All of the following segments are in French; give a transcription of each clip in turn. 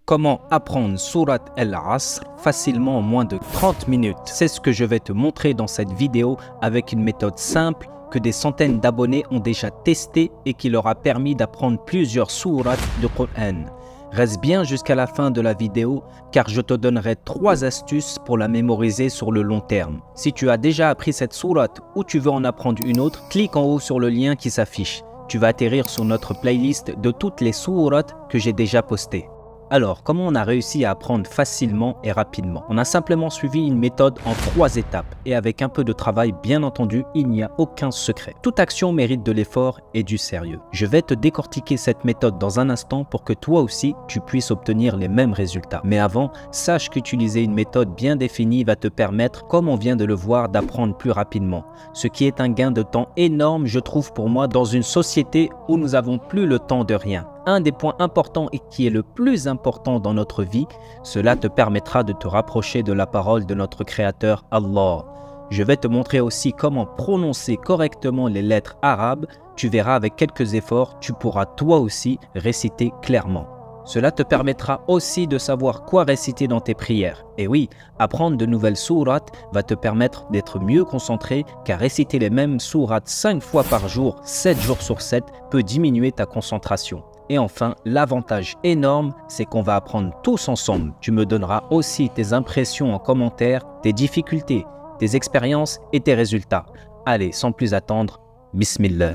Comment apprendre Surat Al-Asr facilement en moins de 30 minutes. C'est ce que je vais te montrer dans cette vidéo avec une méthode simple que des centaines d'abonnés ont déjà testé et qui leur a permis d'apprendre plusieurs sourates du Coran. Reste bien jusqu'à la fin de la vidéo car je te donnerai 3 astuces pour la mémoriser sur le long terme. Si tu as déjà appris cette sourate ou tu veux en apprendre une autre, clique en haut sur le lien qui s'affiche. Tu vas atterrir sur notre playlist de toutes les sourates que j'ai déjà postées. Alors, comment on a réussi à apprendre facilement et rapidement? On a simplement suivi une méthode en 3 étapes et avec un peu de travail, bien entendu, il n'y a aucun secret. Toute action mérite de l'effort et du sérieux. Je vais te décortiquer cette méthode dans un instant pour que toi aussi, tu puisses obtenir les mêmes résultats. Mais avant, sache qu'utiliser une méthode bien définie va te permettre, comme on vient de le voir, d'apprendre plus rapidement. Ce qui est un gain de temps énorme, je trouve pour moi, dans une société où nous n'avons plus le temps de rien. Un des points importants et qui est le plus important dans notre vie, cela te permettra de te rapprocher de la parole de notre Créateur Allah. Je vais te montrer aussi comment prononcer correctement les lettres arabes. Tu verras avec quelques efforts, tu pourras toi aussi réciter clairement. Cela te permettra aussi de savoir quoi réciter dans tes prières. Et oui, apprendre de nouvelles sourates va te permettre d'être mieux concentré car réciter les mêmes sourates 5 fois par jour, 7 jours sur 7 peut diminuer ta concentration. Et enfin, l'avantage énorme, c'est qu'on va apprendre tous ensemble. Tu me donneras aussi tes impressions en commentaire, tes difficultés, tes expériences et tes résultats. Allez, sans plus attendre, Bismillah.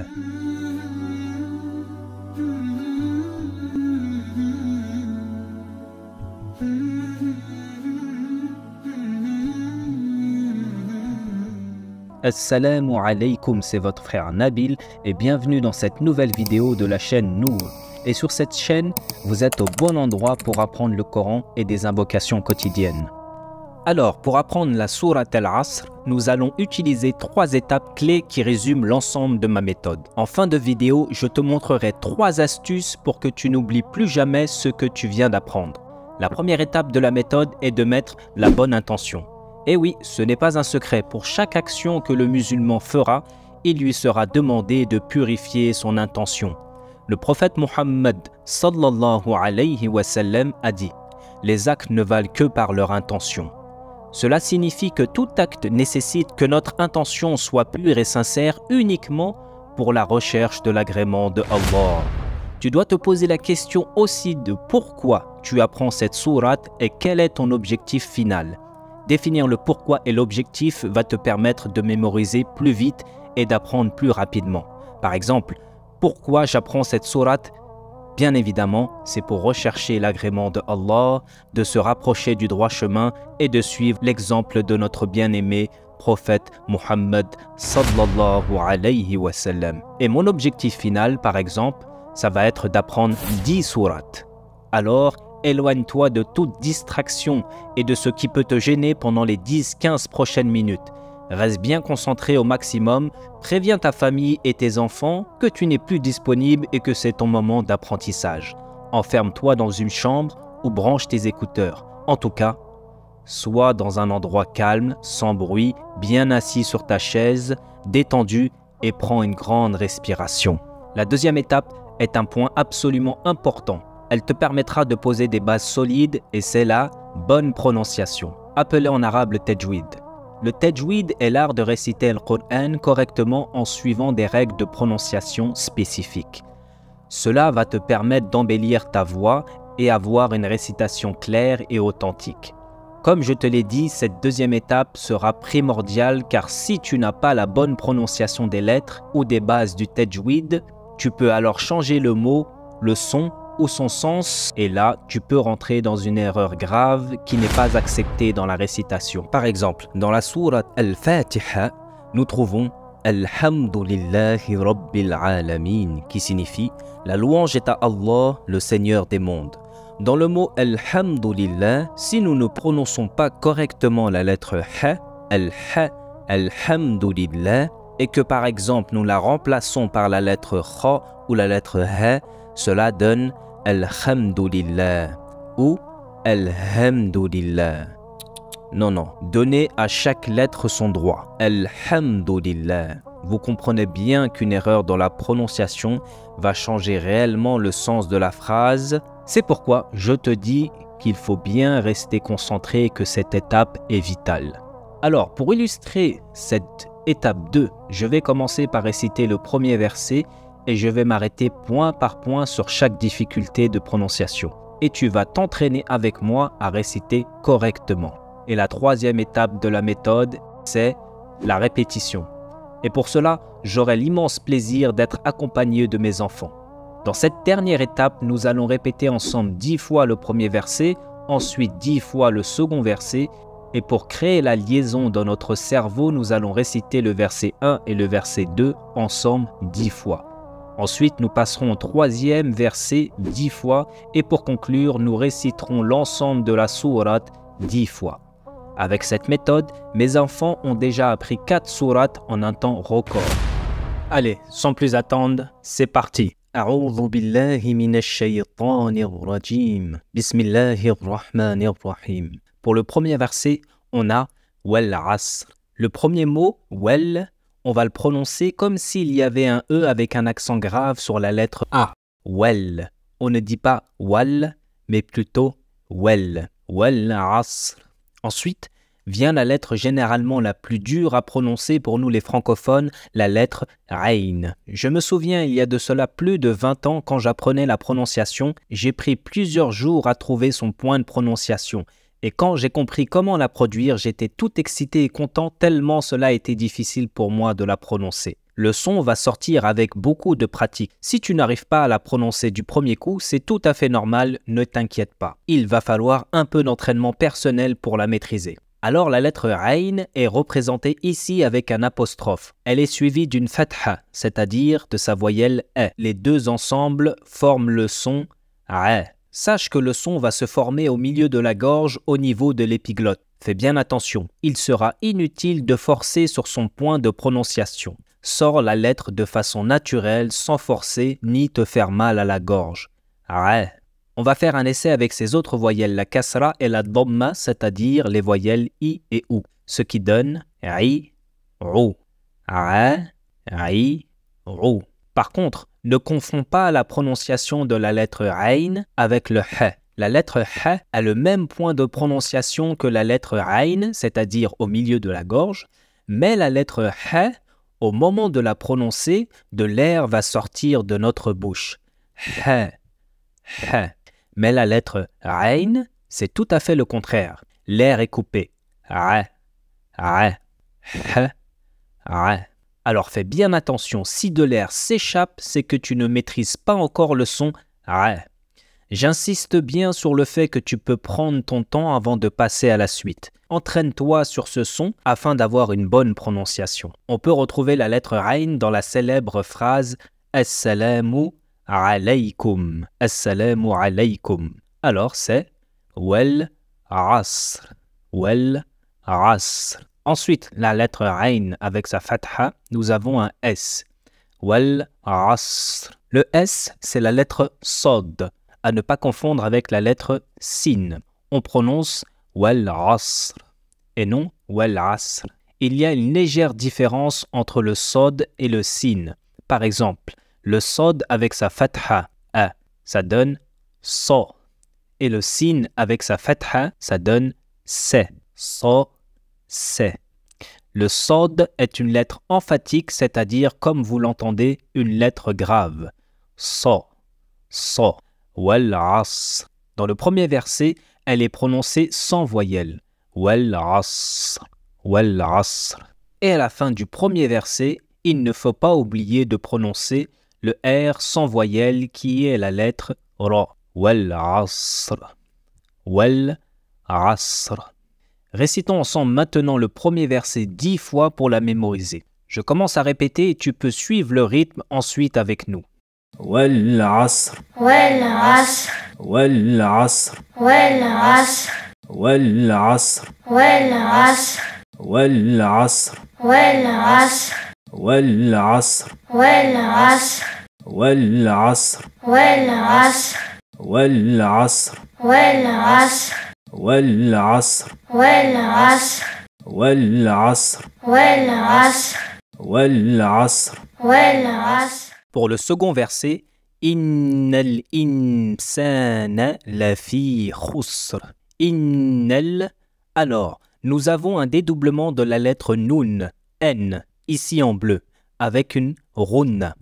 Assalamu alaikum, c'est votre frère Nabil et bienvenue dans cette nouvelle vidéo de la chaîne Nour. Et sur cette chaîne, vous êtes au bon endroit pour apprendre le Coran et des invocations quotidiennes. Alors, pour apprendre la sourate Al-Asr, nous allons utiliser 3 étapes clés qui résument l'ensemble de ma méthode. En fin de vidéo, je te montrerai 3 astuces pour que tu n'oublies plus jamais ce que tu viens d'apprendre. La première étape de la méthode est de mettre la bonne intention. Et oui, ce n'est pas un secret, pour chaque action que le musulman fera, il lui sera demandé de purifier son intention. Le prophète Muhammad sallallahu alayhi wa sallam a dit « Les actes ne valent que par leur intention ». Cela signifie que tout acte nécessite que notre intention soit pure et sincère uniquement pour la recherche de l'agrément de Allah. Tu dois te poser la question aussi de pourquoi tu apprends cette sourate et quel est ton objectif final. Définir le pourquoi et l'objectif va te permettre de mémoriser plus vite et d'apprendre plus rapidement. Par exemple, pourquoi j'apprends cette sourate? Bien évidemment, c'est pour rechercher l'agrément de Allah, de se rapprocher du droit chemin et de suivre l'exemple de notre bien-aimé prophète Muhammad sallallahu alayhi wa sallam. Et mon objectif final, par exemple, ça va être d'apprendre 10 sourates. Alors, éloigne-toi de toute distraction et de ce qui peut te gêner pendant les 10-15 prochaines minutes. Reste bien concentré au maximum, préviens ta famille et tes enfants que tu n'es plus disponible et que c'est ton moment d'apprentissage. Enferme-toi dans une chambre ou branche tes écouteurs. En tout cas, sois dans un endroit calme, sans bruit, bien assis sur ta chaise, détendu et prends une grande respiration. La deuxième étape est un point absolument important. Elle te permettra de poser des bases solides et c'est la bonne prononciation, appelée en arabe le tajwid. Le tajwid est l'art de réciter le Coran correctement en suivant des règles de prononciation spécifiques. Cela va te permettre d'embellir ta voix et avoir une récitation claire et authentique. Comme je te l'ai dit, cette deuxième étape sera primordiale car si tu n'as pas la bonne prononciation des lettres ou des bases du tajwid, tu peux alors changer le mot, le son ou son sens, et là, tu peux rentrer dans une erreur grave qui n'est pas acceptée dans la récitation. Par exemple, dans la sourate Al-Fatiha, nous trouvons « Alhamdulillahi Rabbil Alamin » qui signifie « La louange est à Allah, le Seigneur des mondes ». Dans le mot « Alhamdulillah », si nous ne prononçons pas correctement la lettre « Ha », « Al-Ha », « Alhamdulillah » et que par exemple nous la remplaçons par la lettre « Kha » ou la lettre « Ha », cela donne Alhamdulillah ou Alhamdulillah. Non, donnez à chaque lettre son droit. Alhamdulillah. Vous comprenez bien qu'une erreur dans la prononciation va changer réellement le sens de la phrase C'est pourquoi je te dis qu'il faut bien rester concentré et que cette étape est vitale. Alors, pour illustrer cette étape 2, je vais commencer par réciter le premier verset et je vais m'arrêter point par point sur chaque difficulté de prononciation. Et tu vas t'entraîner avec moi à réciter correctement. Et la troisième étape de la méthode, c'est la répétition. Et pour cela, j'aurai l'immense plaisir d'être accompagné de mes enfants. Dans cette dernière étape, nous allons répéter ensemble 10 fois le premier verset, ensuite 10 fois le second verset, et pour créer la liaison dans notre cerveau, nous allons réciter le verset 1 et le verset 2 ensemble 10 fois. Ensuite, nous passerons au troisième verset 10 fois, et pour conclure, nous réciterons l'ensemble de la sourate 10 fois. Avec cette méthode, mes enfants ont déjà appris 4 sourates en un temps record. Allez, sans plus attendre, c'est parti. أعوذ بالله من الشيطان الرجيم بسم الله الرحمن الرحيم. Pour le premier verset, on a wal asr. Le premier mot, wal, on va le prononcer comme s'il y avait un E avec un accent grave sur la lettre A. Wal. On ne dit pas wal, mais plutôt wal. Wal asr. Ensuite, vient la lettre généralement la plus dure à prononcer pour nous les francophones, la lettre Ayn. Je me souviens il y a de cela plus de 20 ans quand j'apprenais la prononciation, j'ai pris plusieurs jours à trouver son point de prononciation. Et quand j'ai compris comment la produire, j'étais tout excité et content tellement cela était difficile pour moi de la prononcer. Le son va sortir avec beaucoup de pratique. Si tu n'arrives pas à la prononcer du premier coup, c'est tout à fait normal, ne t'inquiète pas. Il va falloir un peu d'entraînement personnel pour la maîtriser. Alors la lettre Ayn est représentée ici avec un apostrophe. Elle est suivie d'une fatha, c'est-à-dire de sa voyelle E. Les deux ensemble forment le son A. Sache que le son va se former au milieu de la gorge au niveau de l'épiglotte. Fais bien attention, il sera inutile de forcer sur son point de prononciation. Sors la lettre de façon naturelle, sans forcer ni te faire mal à la gorge. A. On va faire un essai avec ces autres voyelles, la kasra et la dhamma, c'est-à-dire les voyelles i et ou, ce qui donne i, rou, a, i, rou. Par contre, ne confonds pas la prononciation de la lettre ayn avec le h. La lettre h a le même point de prononciation que la lettre ayn, c'est-à-dire au milieu de la gorge, mais la lettre h, au moment de la prononcer, de l'air va sortir de notre bouche. H, h. Mais la lettre Ayn, c'est tout à fait le contraire. L'air est coupé. A, a, h, a. Alors fais bien attention, si de l'air s'échappe, c'est que tu ne maîtrises pas encore le son A. J'insiste bien sur le fait que tu peux prendre ton temps avant de passer à la suite. Entraîne-toi sur ce son afin d'avoir une bonne prononciation. On peut retrouver la lettre Ayn dans la célèbre phrase « Assalamu alaykum ». Assalamu alaykum. Alors c'est « Wal asr ». Wal asr. Ensuite, la lettre Ayn avec sa fatha, nous avons un S. Wal asr. Le S, c'est la lettre Sod, à ne pas confondre avec la lettre Sin. On prononce Wal asr et non Wal asr. Il y a une légère différence entre le Sod et le Sin. Par exemple, le Sod avec sa fatha, A, ça donne So. Et le Sin avec sa fatha, ça donne Se. So, Se. Le Sod est une lettre emphatique, c'est-à-dire, comme vous l'entendez, une lettre grave. So, So, wal asr. Dans le premier verset, elle est prononcée sans voyelle. Wal asr, wal asr. Et à la fin du premier verset, il ne faut pas oublier de prononcer le R sans voyelle qui est la lettre Ra. Wal asr, wal asr. Récitons ensemble maintenant le premier verset 10 fois pour la mémoriser. Je commence à répéter et tu peux suivre le rythme ensuite avec nous. Wal asr, wal asr, wal asr, wal asr, wal asr, wal asr, wal asr, wal asr, wal asr, wal asr, wal asr, wal asr, wal asr, wal asr, wal asr, wal asr, wal asr, wal asr, wal asr. wal asr. Pour le second verset, Innal insana lafi khusr. Innal. Alors, nous avons un dédoublement de la lettre Nun, N, ici en bleu, avec une runna.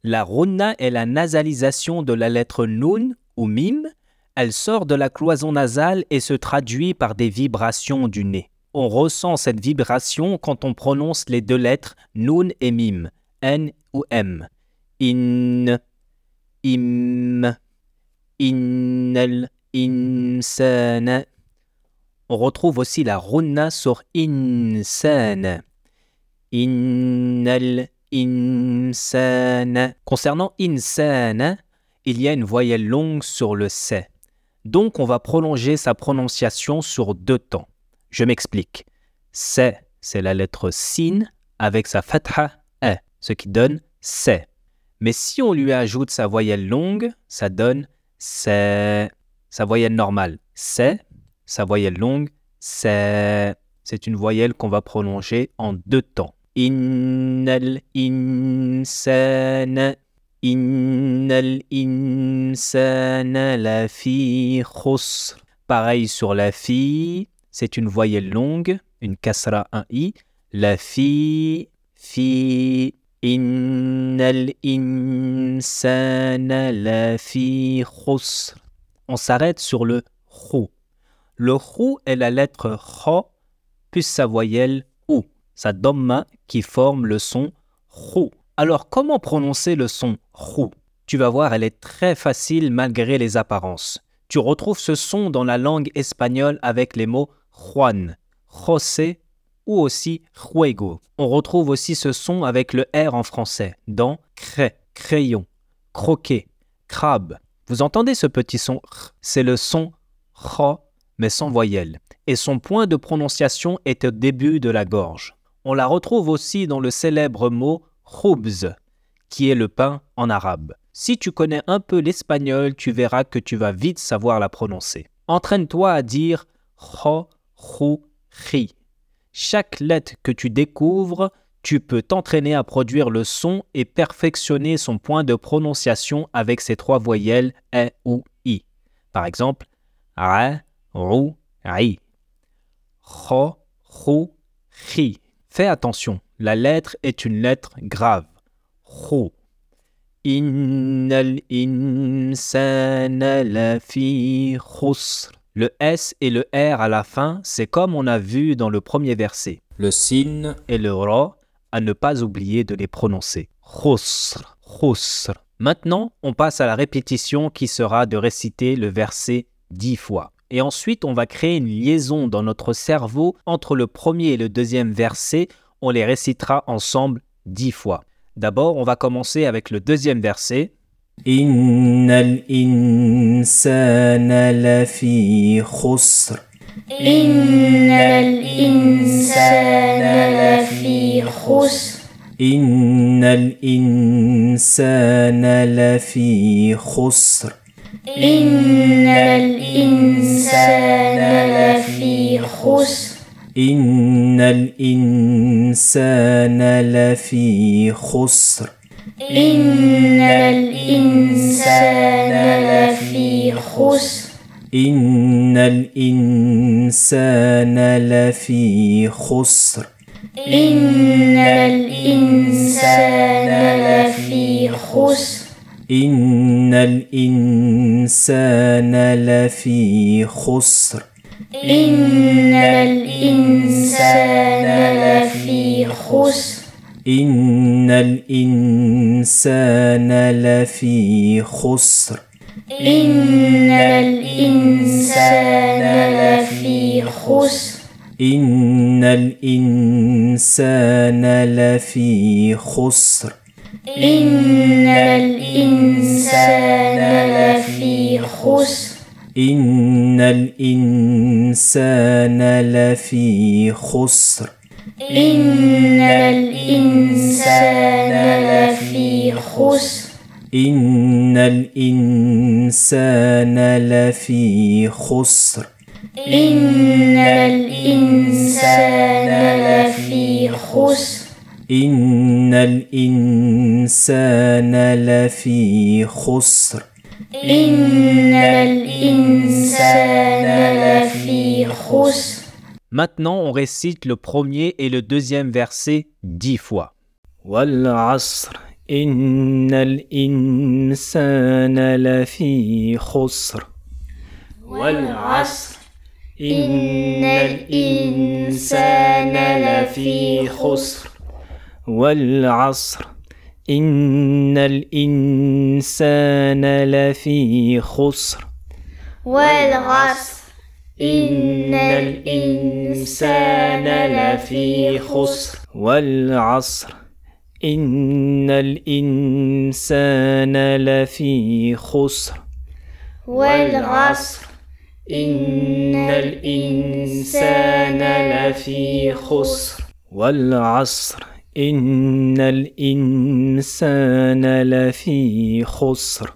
La runna est la nasalisation de la lettre Nun ou Mim. Elle sort de la cloison nasale et se traduit par des vibrations du nez. On ressent cette vibration quand on prononce les deux lettres Nun et Mim, N ou M. In, im, innal insana. On retrouve aussi la runna sur insan. Innal insana. Concernant insana, il y a une voyelle longue sur le C. Donc, on va prolonger sa prononciation sur 2 temps. Je m'explique. C, c'est la lettre sin avec sa fatha E, ce qui donne C. Mais si on lui ajoute sa voyelle longue, ça donne C. Sa voyelle normale, C. Sa voyelle longue, C. C'est une voyelle qu'on va prolonger en 2 temps. Innal insana. Innal insana lafi khusr. Pareil sur la fi, c'est une voyelle longue, une kasra, un i. La fi, fi. Innal insana lafi khusr. On s'arrête sur le khou. Le khou est la lettre kha plus sa voyelle ou, sa dhamma qui forme le son khou. Alors, comment prononcer le son khou? Tu vas voir, elle est très facile malgré les apparences. Tu retrouves ce son dans la langue espagnole avec les mots Juan, José ou aussi juego. On retrouve aussi ce son avec le R en français dans craie, crayon, croquet, crabe. Vous entendez ce petit son? C'est le son kha mais sans voyelle. Et son point de prononciation est au début de la gorge. On la retrouve aussi dans le célèbre mot khoubz, qui est le pain en arabe. Si tu connais un peu l'espagnol, tu verras que tu vas vite savoir la prononcer. Entraîne-toi à dire kha, khou, khi. Chaque lettre que tu découvres, tu peux t'entraîner à produire le son et perfectionner son point de prononciation avec ces 3 voyelles E ou I. Par exemple, ra, rou, ri. Kha, khou, khi. Fais attention, la lettre est une lettre grave. Khou. Innal insana lafi khusr. Le S et le R à la fin, c'est comme on a vu dans le premier verset. Le sin et le ra, à ne pas oublier de les prononcer. Khusr, khusr. Maintenant, on passe à la répétition qui sera de réciter le verset 10 fois. Et ensuite, on va créer une liaison dans notre cerveau entre le premier et le deuxième verset. On les récitera ensemble 10 fois. D'abord, on va commencer avec le deuxième verset. Innal insana lafi khusr. Innal insana lafi khusr. Innal insana lafi khusr. Innal insana lafi khusr. Innal insana lafi khusr. Innal insana lafi khusr. Innal insana lafi khusr. Innal insana lafi khusr. Innal insana lafi khusr. Innal insana lafi khusr. Innal insana lafi khusr. Innal insana lafi khusr. Innal insana lafi khusr. Innal insana lafi khusr. Innal insana lafi khusr. Innal insana lafi khusr. Innal insana lafi khusr. Innal insana lafi khusr. Innal insana الإنسان لفي خسر. إن الإنسان لفي خسر. Maintenant, on récite le premier et le deuxième verset 10 fois. والعصر إن الإنسان لفي خسر. والعصر إن الإنسان لفي خسر. والعصر إن الإنسان لفي خسر. والعصر إن الإنسان لفي خسر. والعصر إن الإنسان لفي خسر. والعصر إن الإنسان لفي خسر. والعصر إن الإنسان لفي خسر.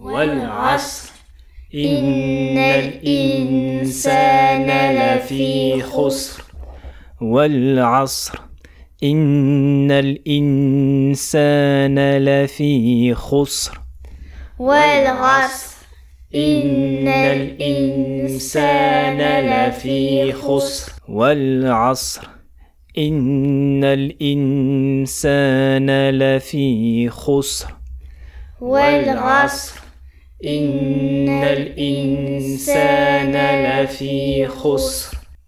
والعصر إن الإنسان لفي خسر. والعصر إن الإنسان لفي خسر. والعصر إن الإنسان لفي خسر. والعصر إن الإنسان لفي خسر.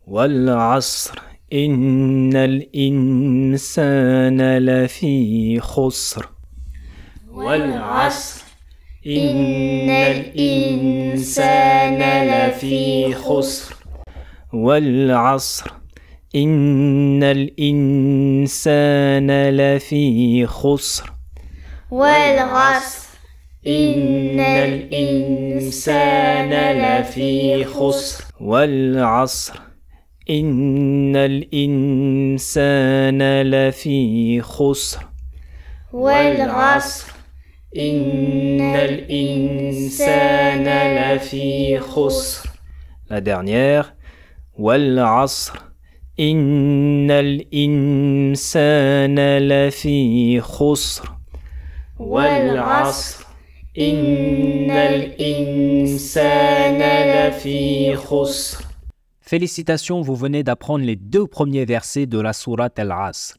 والعصر إن الإنسان لفي خسر. والعصر إن الإنسان لفي خسر. والعصر إن الإنسان لفي خسر. والعصر إن الإنسان لفي خسر. والعصر إن الإنسان لفي خسر. والعصر إن الإنسان لفي خسر. والعصر إن الإنسان لفي خسر. La dernière. والعصر إن الإنسان لفي خسر. والعصر إن الإنسان لفي خسر. Félicitations, vous venez d'apprendre les deux premiers versets de la sourate Al-Asr.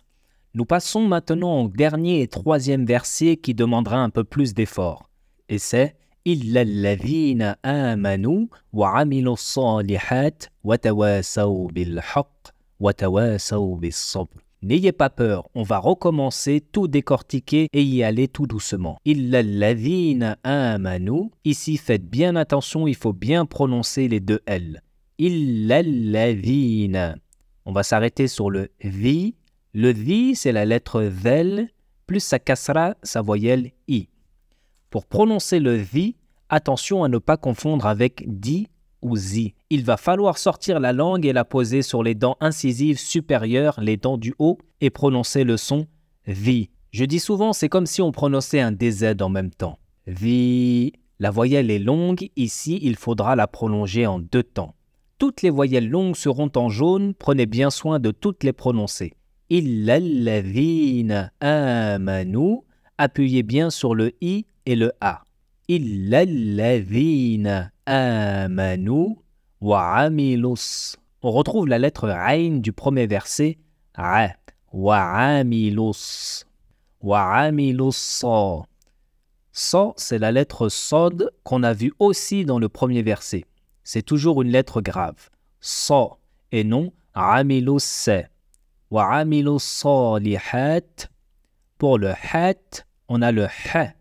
Nous passons maintenant au dernier et troisième verset qui demandera un peu plus d'effort. Et c'est « Illa alladhina amanu wa amilu s-salihat wa tawasaw bil-haqq wa tawasaw bis-sabr » N'ayez pas peur, on va recommencer, tout décortiquer et y aller tout doucement. « Illa alladhina amanu » Ici, faites bien attention, il faut bien prononcer les deux L. « Illa alladhina » On va s'arrêter sur le « vi ». Le vi, c'est la lettre vel, plus sa kasra, sa voyelle i. Pour prononcer le vi, attention à ne pas confondre avec di ou zi. Il va falloir sortir la langue et la poser sur les dents incisives supérieures, les dents du haut, et prononcer le son vi. Je dis souvent, c'est comme si on prononçait un DZ en même temps. Vi. La voyelle est longue, ici, il faudra la prolonger en deux temps. Toutes les voyelles longues seront en jaune, prenez bien soin de toutes les prononcer. Illa alladhina amanu. Appuyez bien sur le i et le a. Illa alladhina amanu wa amilus. On retrouve la lettre ayn du premier verset. A. Wa amilus. Wa amilus sa. Sa, c'est la lettre sod qu'on a vue aussi dans le premier verset. C'est toujours une lettre grave. Sa et non amilus sa. Wa amilus salihat. Pour le hat, on a le ha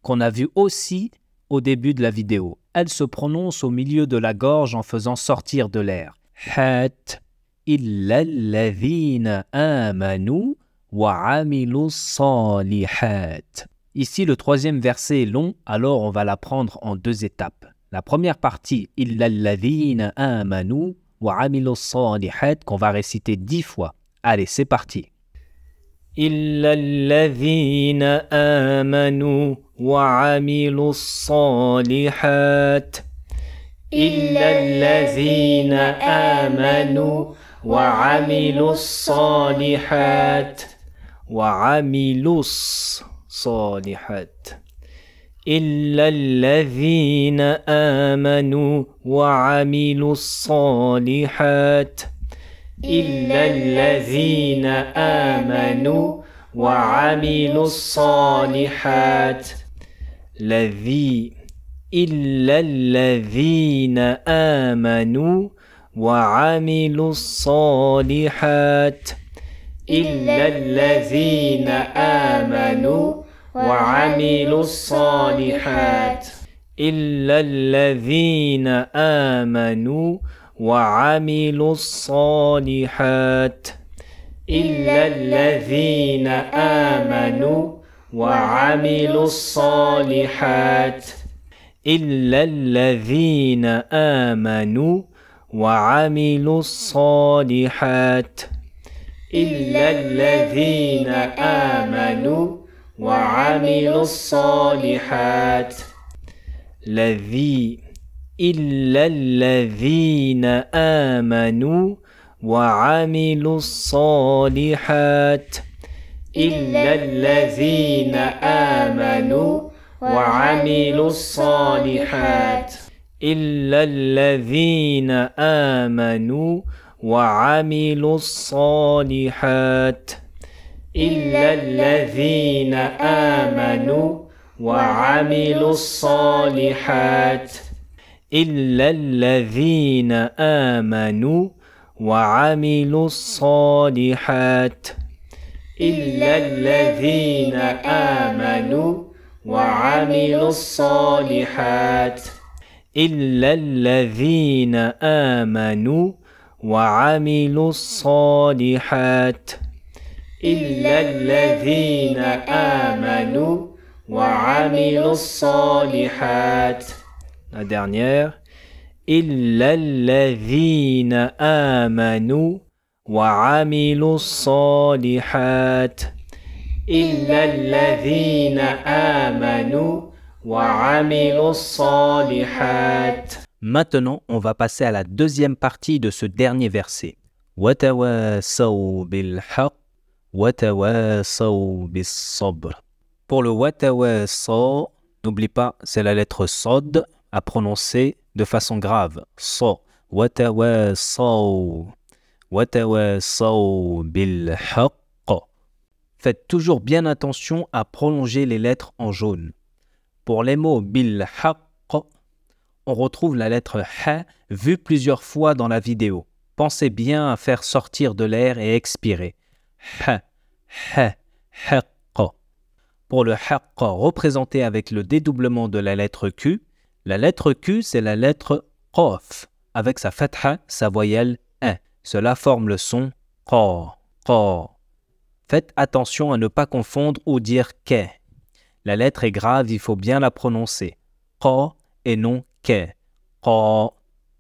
qu'on a vu aussi au début de la vidéo. Elle se prononce au milieu de la gorge en faisant sortir de l'air. Hat. Illa alladhina amanu wa amilus salihat. Ici, le troisième verset est long, alors on va l'apprendre en deux étapes. La première partie, Illa alladhina amanu wa amilus salihat, qu'on va réciter 10 fois. Allez, c'est parti. Illa alladhina amanu wa amilus salihat. إلا الذين آمنوا وعملوا الصالحات وعملوا صالحات إلا الذين آمنوا وعملوا الصالحات إلا الذين آمنوا وعملوا الصالحات إلا الذين آمنوا وعملوا الصالحات إلا الذين آمنوا وعملوا الصالحات إلا الذين آمنوا وعملوا الصالحات إلا الذين آمنوا وعملوا الصالحات إلا الذين آمنوا وعملوا الصالحات إلا الذين آمنوا وعملوا الصالحات إلا الذين آمنوا وعملوا الصالحات إلا الذين آمنوا وعملوا الصالحات إلا الذين آمنوا وعملوا الصالحات إلا الذين آمنوا وعملوا الصالحات إلا الذين آمنوا وعملوا الصالحات إلا الذين آمنوا وعملوا الصالحات إلا الذين آمنوا وعملوا الصالحات إلا الذين آمنوا وعملوا الصالحات La dernière. إلا الذين آمنوا وعملوا الصالحات إلا الذين آمنوا وعملوا الصالحات Maintenant, on va passer à la deuxième partie de ce dernier verset. وَتَوَاسَوْا بِالْحَقِّ وَتَوَاسَوْا بِالصَّبْرِ. Pour le وَتَوَاسَوْا, n'oublie pas, c'est la lettre صاد à prononcer de façon grave. صا. وَتَوَاسَوْا. وَتَوَاسَوْا بِالْحَقِّ. Faites toujours bien attention à prolonger les lettres en jaune. Pour les mots بِالْحَقِّ, on retrouve la lettre ha vue plusieurs fois dans la vidéo. Pensez bien à faire sortir de l'air et expirer. Ha, ha, haqq. Pour le haqq représenté avec le dédoublement de la lettre Q c'est la lettre qaf avec sa fatha, sa voyelle 1. Cela forme le son qa, qa. Faites attention à ne pas confondre ou dire ke. La lettre est grave, il faut bien la prononcer. Qa et non ke. Qa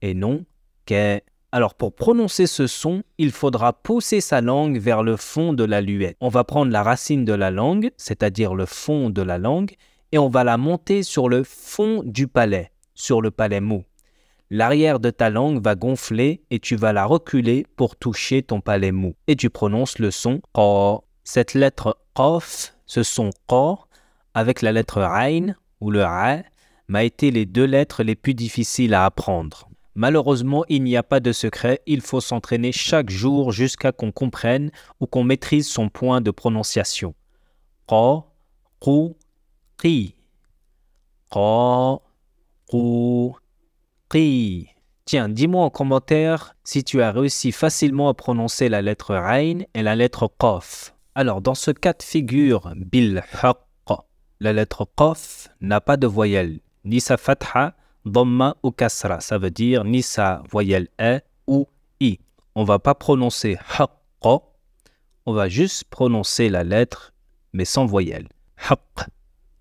et non ke. Alors pour prononcer ce son, il faudra pousser sa langue vers le fond de la luette. On va prendre la racine de la langue, c'est-à-dire le fond de la langue, et on va la monter sur le fond du palais, sur le palais mou. L'arrière de ta langue va gonfler et tu vas la reculer pour toucher ton palais mou. Et tu prononces le son qa. Cette lettre qaf, ce son qa, avec la lettre ayn ou le a, m'a été les deux lettres les plus difficiles à apprendre. Malheureusement, il n'y a pas de secret, il faut s'entraîner chaque jour jusqu'à qu'on comprenne ou qu'on maîtrise son point de prononciation. Qa, qu, qi. Qa, qu, qi. Tiens, dis-moi en commentaire si tu as réussi facilement à prononcer la lettre ayn et la lettre qaf. Alors, dans ce cas de figure, bil haqq, la lettre qaf n'a pas de voyelle, ni sa fatha, dhamma ou kasra, ça veut dire ni sa voyelle e ou i. On ne va pas prononcer haqq, on va juste prononcer la lettre mais sans voyelle. Haqq,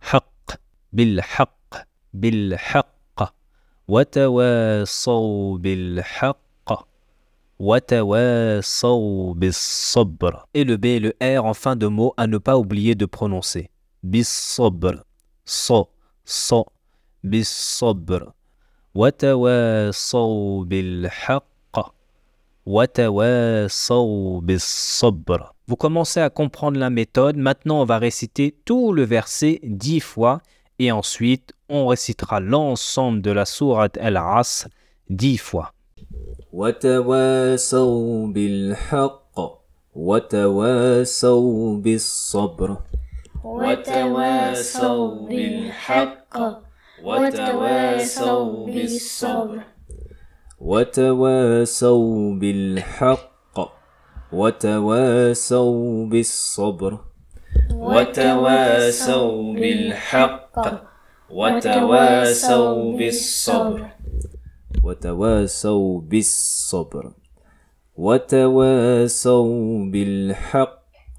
haqq, bil haqq, bil haqq, wa tawasaw bil haqq, wa tawasaw bis sabr. Et le B et le R en fin de mot à ne pas oublier de prononcer. Bis sabr, so, so. بالصبر وتواصوا بالحق وتواصوا بالصبر. Vous commencez à comprendre la méthode. Maintenant, on va réciter tout le verset 10 fois et ensuite, on récitera l'ensemble de la sourate Al-Asr 10 fois. وتواصوا بالحق وتواصوا بالصبر وتواصوا بالحق وتواصوا بالصبر وتواصوا بالحق وتواصوا بالصبر وتواصوا بالحق وتواصوا بالصبر وتواصوا بالصبر وتواصوا بالحق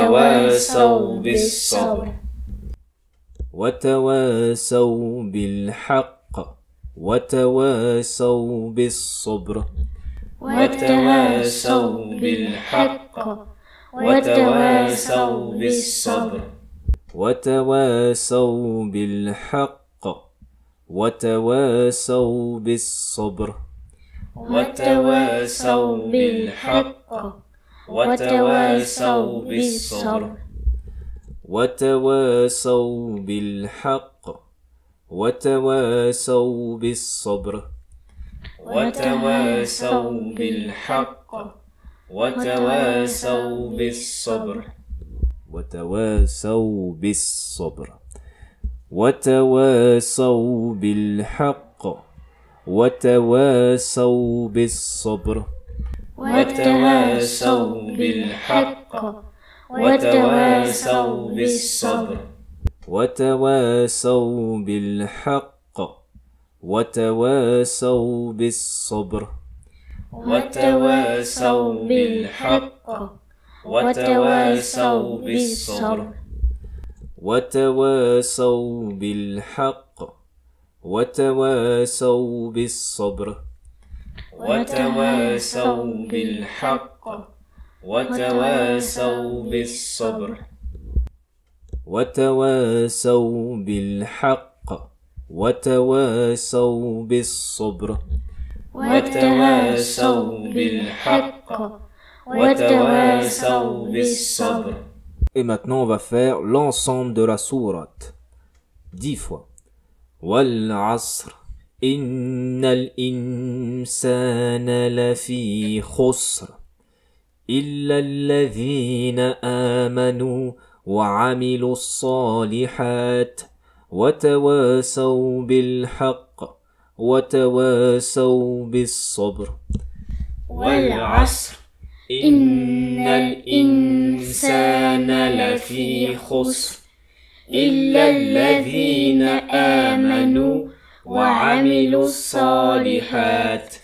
وتواصوا بالصبر وتواصوا بالحق وتواصوا بالصبر وتواصوا بالحق وتواصوا بالصبر وتواصوا بالحق وتواصوا بالصبر وتواصوا بالحق وتواصوا بالصبر وتواصوا بالحق وتواصوا بالصبر وتواصوا بالحق وتواصوا بالصبر وتواصوا بالحق وتواصوا بالصبر وتواصوا بالصبر وتواصوا بالحق وتواصوا بالصبر وتواصوا بالحق وتواصوا بالصبر وتواصوا بالحق وتواصوا بالصبر وتواصوا بالحق وتواصوا بالصبر وتواصوا بالحق وتواصوا بالصبر وتواصوا بالحق وتواصوا بالصبر وتواصوا بالحق وتواصوا بالصبر وتواصوا بالحق وتواصوا بالصبر. Et maintenant, on va faire l'ensemble de la sourate 10 fois. والعصر إن الإنسان لفي خسر إلا الذين آمنوا وعملوا الصالحات وتواصوا بالحق وتواصوا بالصبر. والعصر إن الإنسان لفي خسر إلا الذين آمنوا وعملوا الصالحات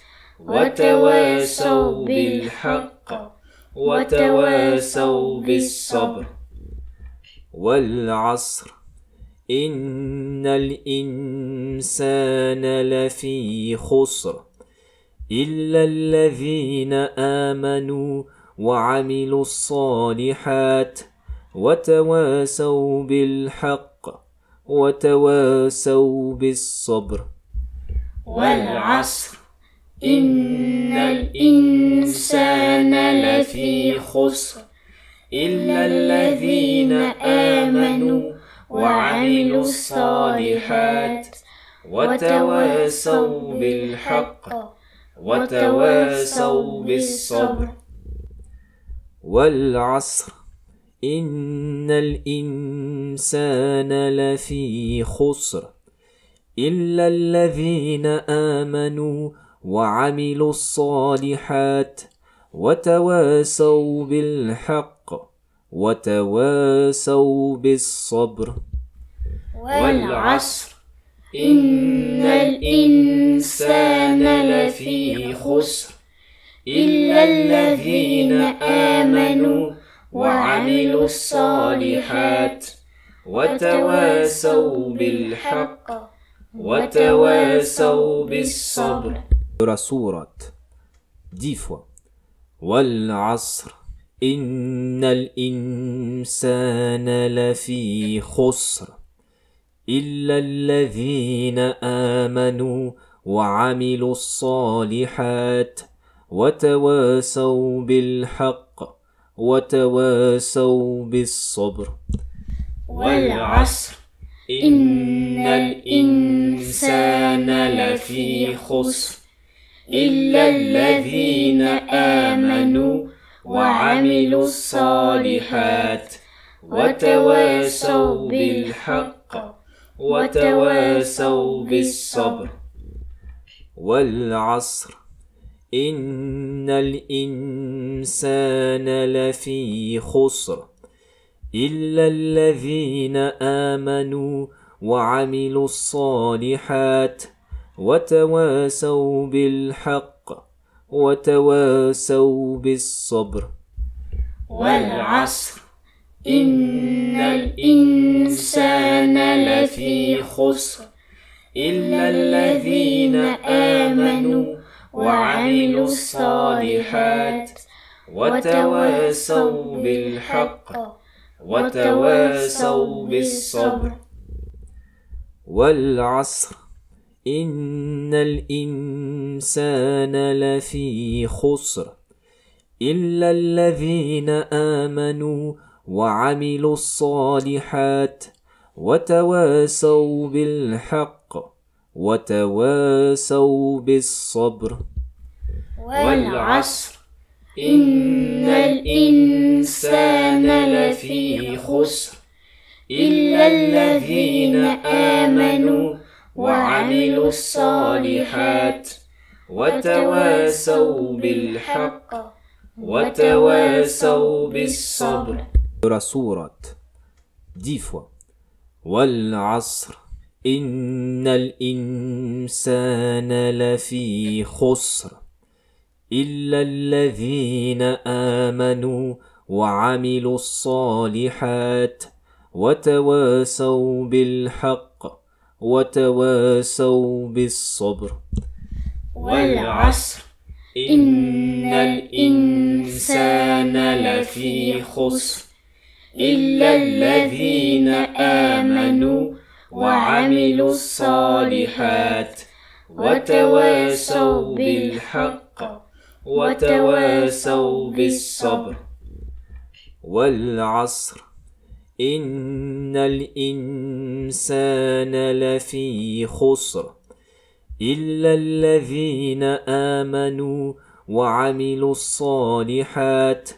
وتواصوا بالحق وتواصوا بالصبر. والعصر إن الإنسان لفي خسر إلا الذين آمنوا وعملوا الصالحات وتواصوا بالحق وتواصوا بالصبر. والعصر إن الإنسان لفي خسر إلا الذين آمنوا وعملوا الصالحات وتواصوا بالحق وتواصوا بالصبر. والعصر إن الإنسان لفي خسر إلا الذين آمنوا وعملوا الصالحات وتواصوا بالحق وتواصوا بالصبر. والعصر إن الإنسان لفي خسر إلا الذين آمنوا وعملوا الصالحات وتواصوا بالحق وتواصوا بالصبر. La sourate 10 fois. والعصر إن الإنسان لفي خسر إلا الذين آمنوا وعملوا الصالحات وتواصوا بالحق وتواصوا بالصبر. والعصر إن الإنسان لفي خسر إلا الذين آمنوا وعملوا الصالحات وتواصوا بالحق وتواصوا بالصبر. والعصر إن الإنسان لفي خسر إلا الذين آمنوا وعملوا الصالحات وتواصوا بالحق وتواصوا بالصبر. والعصر إن الإنسان لفي خسر إلا الذين آمنوا وعملوا الصالحات وتواصوا بالحق وتواصوا بالصبر. والعصر إن الإنسان لفي خسر إلا الذين آمنوا وعملوا الصالحات وتواصوا بالحق وتواصوا بالصبر. والعصر إن الإنسان لفي خسر إلا الذين آمنوا وعملوا الصالحات وتواصوا بالحق وتواصوا بالصبر. سورة 10 fois. والعصر إن الإنسان لفي خسر إلا الذين آمنوا وعملوا الصالحات وتواصوا بالحق وتواصوا بالصبر. والعصر إن الإنسان لفي خسر إلا الذين آمنوا وعملوا الصالحات وتواصوا بالحق وتواصوا بالصبر. والعصر إن الإنسان لفي خسر إلا الذين آمنوا وعملوا الصالحات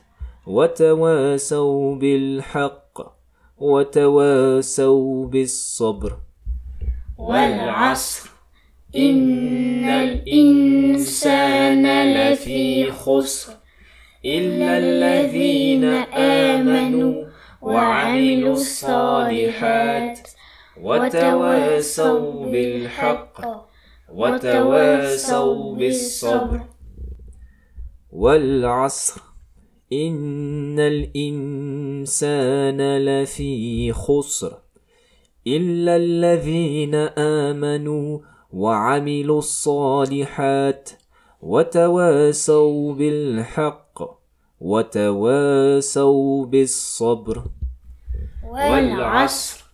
وتواصوا بالحق وتواصوا بالصبر. والعصر إن الإنسان لفي خسر إلا الذين آمنوا وعملوا الصالحات وتواصوا بالحق وتواصوا بالصبر. والعصر إن الإنسان لفي خسر إلا الذين آمنوا وعملوا الصالحات وتواصوا بالحق وتواصوا بالصبر. والعصر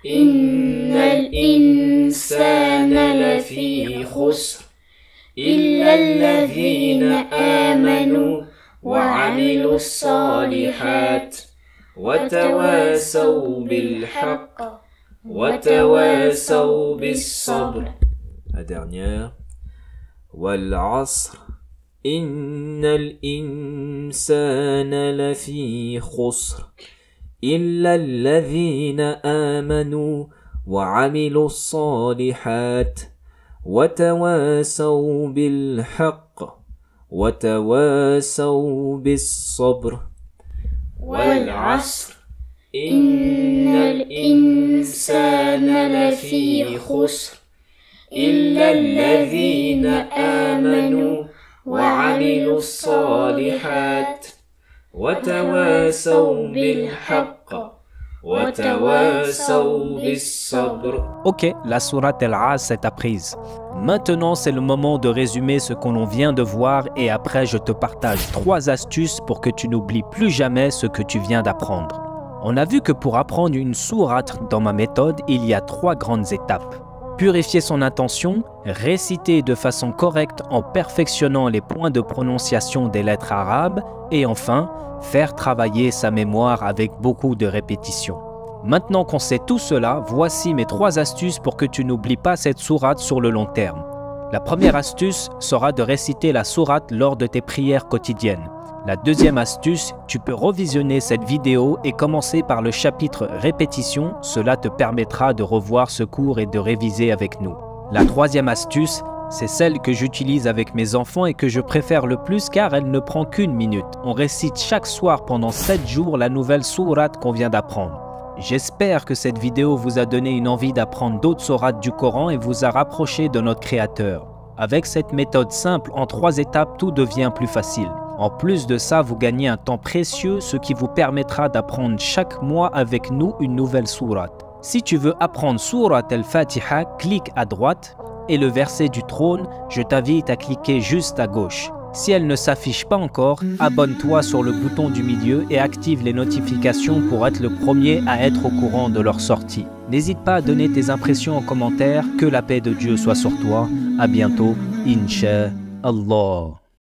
إن الإنسان لفي خسر إلا الذين آمنوا وعملوا الصالحات وتواصوا بالحق وتواصوا بالصبر. La dernière. والعصر إن الإنسان لفي خسر إلا الذين آمنوا وعملوا الصالحات وتواصوا بالحق وتواصوا بالصبر. والعصر إن الإنسان لفي خسر إلا الذين آمنوا وعملوا الصالحات وتواصوا بالحق وتواصوا بالصبر. Ok, la sourate Al-As est apprise. Maintenant, c'est le moment de résumer ce que l'on vient de voir et après, je te partage 3 astuces pour que tu n'oublies plus jamais ce que tu viens d'apprendre. On a vu que pour apprendre une sourate dans ma méthode, il y a 3 grandes étapes. Purifier son intention, réciter de façon correcte en perfectionnant les points de prononciation des lettres arabes et enfin, faire travailler sa mémoire avec beaucoup de répétitions. Maintenant qu'on sait tout cela, voici mes 3 astuces pour que tu n'oublies pas cette sourate sur le long terme. La première astuce sera de réciter la sourate lors de tes prières quotidiennes. La deuxième astuce, tu peux revisionner cette vidéo et commencer par le chapitre répétition, cela te permettra de revoir ce cours et de réviser avec nous. La troisième astuce, c'est celle que j'utilise avec mes enfants et que je préfère le plus car elle ne prend qu'1 minute. On récite chaque soir pendant 7 jours la nouvelle sourate qu'on vient d'apprendre. J'espère que cette vidéo vous a donné une envie d'apprendre d'autres sourates du Coran et vous a rapproché de notre Créateur. Avec cette méthode simple en 3 étapes, tout devient plus facile. En plus de ça, vous gagnez un temps précieux, ce qui vous permettra d'apprendre chaque mois avec nous une nouvelle sourate. Si tu veux apprendre Sourate al-Fatiha, clique à droite et le verset du trône, je t'invite à cliquer juste à gauche. Si elle ne s'affiche pas encore, abonne-toi sur le bouton du milieu et active les notifications pour être le premier à être au courant de leur sortie. N'hésite pas à donner tes impressions en commentaire. Que la paix de Dieu soit sur toi. À bientôt. Inch'Allah.